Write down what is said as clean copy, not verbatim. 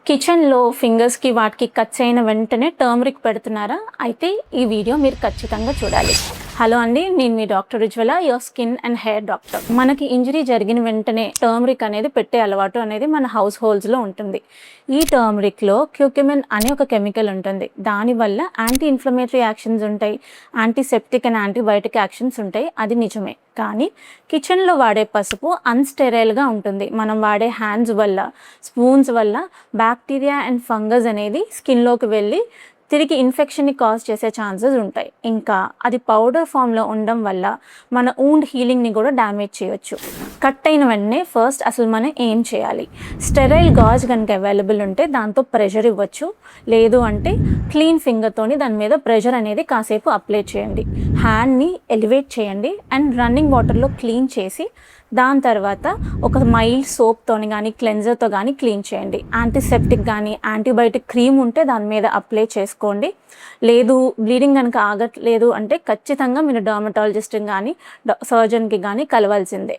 కిచెన్‌లో ఫింగర్స్‌కి వాటికి కట్స్ అయిన వెంటనే టర్మరిక్ పెడుతున్నారా? అయితే ఈ వీడియో మీరు ఖచ్చితంగా చూడాలి. హలో అండి. నేను మీ doctor Ujwala, your skin and hair doctor. మనకి ఇంజరీ జరిగిన వెంటనే టర్మరిక్ అనేది పెట్టే అలవాటు అనేది మన హౌస్ హోల్డ్స్‌లో ఉంటుంది. ఈ టర్మరిక్‌లో క్యూర్కుమిన్ అనే ఒక కెమికల్ ఉంటుంది. దానివల్ల యాంటీ ఇన్‌ఫ్లమేటరీ యాక్షన్స్ ఉంటాయి. యాంటీసెప్టిక్ అండ్ యాంటీబయోటిక్ యాక్షన్స్ ఉంటాయి. అది నిజమే. కానీ కిచెన్‌లో వాడే పసుపు అన్‌స్టెరైల్‌గా ఉంటుంది. మనం వాడే హ్యాండ్స్ వల్ల, స్పూన్స్ వల్ల బ్యాక్టీరియా అండ్ ఫంగస్ అనేది స్కిన్‌లోకి వెళ్ళి తిరిగి ఇన్ఫెక్షన్‌ని కాజ్ చేసే ఛాన్సెస్ ఉంటాయి. ఇంకా అది పౌడర్ ఫామ్‌లో ఉండడం వల్ల మన వూండ్ హీలింగ్‌ని కూడా డ్యామేజ్ చేయొచ్చు. కట్ అయిన వెంటనే ఫస్ట్ అసలు మనం ఏం చేయాలి? స్టెరైల్ గాజ్ కనుక అవైలబుల్ ఉంటే దాంతో ప్రెషర్ ఇవ్వచ్చు. లేదు అంటే క్లీన్ ఫింగర్‌తోని దాని మీద ప్రెషర్ అనేది కాసేపు అప్లై చేయండి. హ్యాండ్‌ని ఎలివేట్ చేయండి అండ్ రన్నింగ్ వాటర్‌లో క్లీన్ చేసి దాని తర్వాత ఒక మైల్డ్ సోప్‌తోని గానీ, క్లెన్జర్‌తో గానీ క్లీన్ చేయండి. యాంటీసెప్టిక్ గానీ, యాంటీబయోటిక్ క్రీమ్ ఉంటే దాని మీద అప్లై చేసుకోండి. లేదు బ్లీడింగ్ గనుక ఆగట్లేదు అంటే ఖచ్చితంగా మీరు డర్మటాలజిస్ట్‌ని గానీ, సర్జన్‌కి గానీ కలవాల్సిందే.